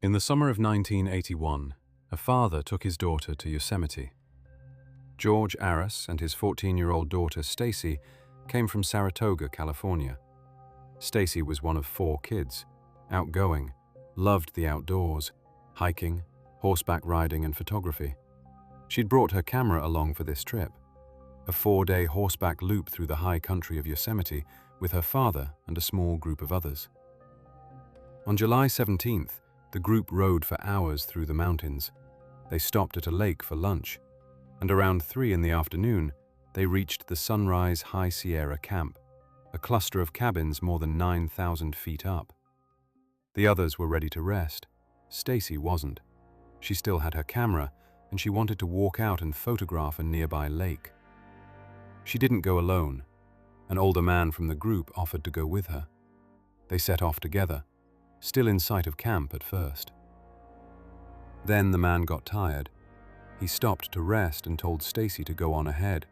In the summer of 1981, a father took his daughter to Yosemite. George Arras and his 14-year-old daughter Stacy came from Saratoga, California. Stacy was one of 4 kids, outgoing, loved the outdoors, hiking, horseback riding and photography. She'd brought her camera along for this trip, a 4-day horseback loop through the high country of Yosemite with her father and a small group of others. On July 17th, the group rode for hours through the mountains. They stopped at a lake for lunch, and around 3 in the afternoon, they reached the Sunrise High Sierra Camp, a cluster of cabins more than 9,000 feet up. The others were ready to rest. Stacy wasn't. She still had her camera, and she wanted to walk out and photograph a nearby lake. She didn't go alone. An older man from the group offered to go with her. They set off together, still in sight of camp at first. Then the man got tired. He stopped to rest and told Stacy to go on ahead.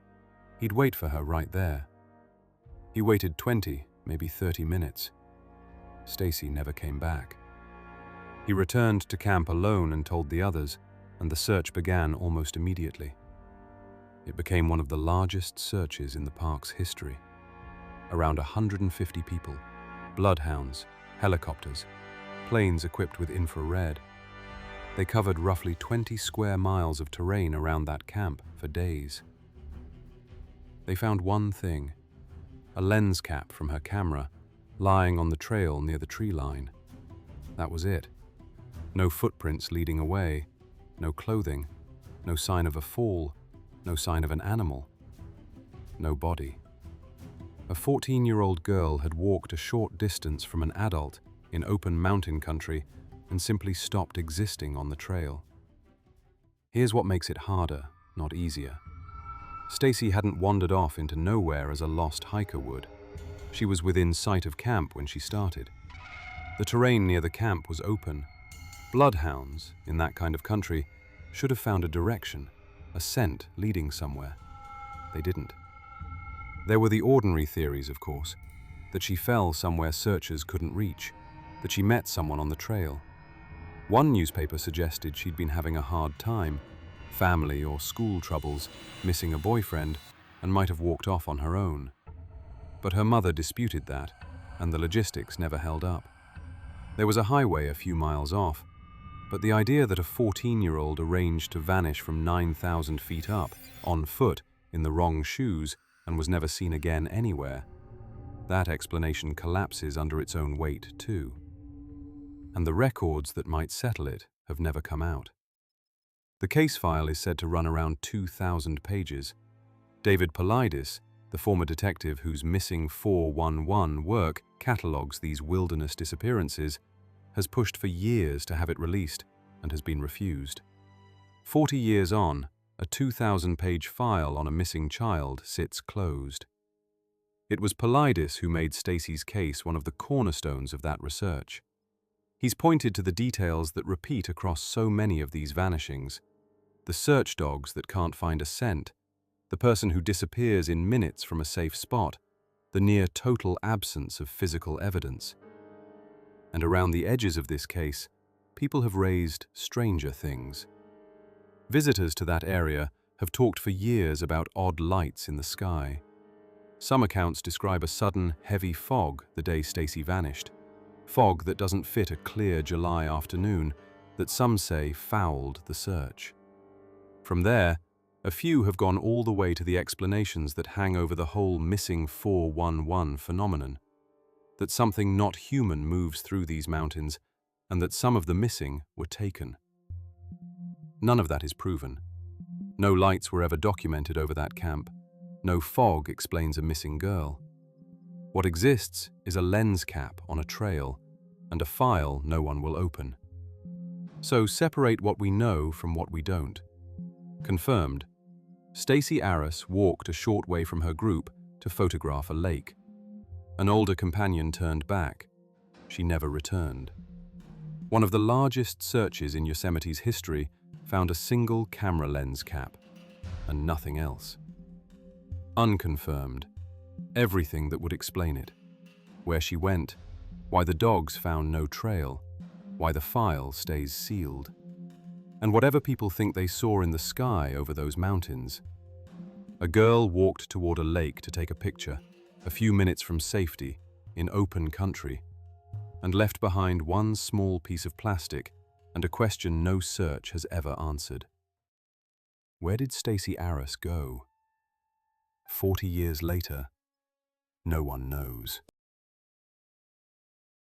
He'd wait for her right there. He waited 20, maybe 30 minutes. Stacy never came back. He returned to camp alone and told the others, and the search began almost immediately. It became one of the largest searches in the park's history. Around 150 people, bloodhounds, helicopters, planes equipped with infrared. They covered roughly 20 square miles of terrain around that camp for days. They found one thing, a lens cap from her camera, lying on the trail near the tree line. That was it. No footprints leading away, no clothing, no sign of a fall, no sign of an animal, no body. A 14-year-old girl had walked a short distance from an adult in open mountain country and simply stopped existing on the trail. Here's what makes it harder, not easier. Stacy hadn't wandered off into nowhere as a lost hiker would. She was within sight of camp when she started. The terrain near the camp was open. Bloodhounds, in that kind of country, should have found a direction, a scent leading somewhere. They didn't. There were the ordinary theories, of course, that she fell somewhere searchers couldn't reach, that she met someone on the trail. One newspaper suggested she'd been having a hard time, family or school troubles, missing a boyfriend, and might have walked off on her own. But her mother disputed that, and the logistics never held up. There was a highway a few miles off, but the idea that a 14-year-old arranged to vanish from 9,000 feet up, on foot, in the wrong shoes, and was never seen again anywhere, that explanation collapses under its own weight too. And the records that might settle it have never come out. The case file is said to run around 2,000 pages. David Paulides, the former detective whose Missing 411 work catalogues these wilderness disappearances, has pushed for years to have it released and has been refused. 40 years on, a 2,000-page file on a missing child sits closed. It was Paulides who made Stacy's case one of the cornerstones of that research. He's pointed to the details that repeat across so many of these vanishings: the search dogs that can't find a scent, the person who disappears in minutes from a safe spot, the near total absence of physical evidence. And around the edges of this case, people have raised stranger things. Visitors to that area have talked for years about odd lights in the sky. Some accounts describe a sudden, heavy fog the day Stacy vanished. Fog that doesn't fit a clear July afternoon, that some say fouled the search. From there, a few have gone all the way to the explanations that hang over the whole Missing 411 phenomenon. That something not human moves through these mountains, and that some of the missing were taken. None of that is proven. No lights were ever documented over that camp. No fog explains a missing girl. What exists is a lens cap on a trail, and a file no one will open. So separate what we know from what we don't. Confirmed, Stacy Arras walked a short way from her group to photograph a lake. An older companion turned back. She never returned. One of the largest searches in Yosemite's history found a single camera lens cap, and nothing else. Unconfirmed, everything that would explain it. Where she went, why the dogs found no trail, why the file stays sealed, and whatever people think they saw in the sky over those mountains. A girl walked toward a lake to take a picture, a few minutes from safety, in open country, and left behind one small piece of plastic and a question no search has ever answered. Where did Stacy Arras go? 40 years later, no one knows.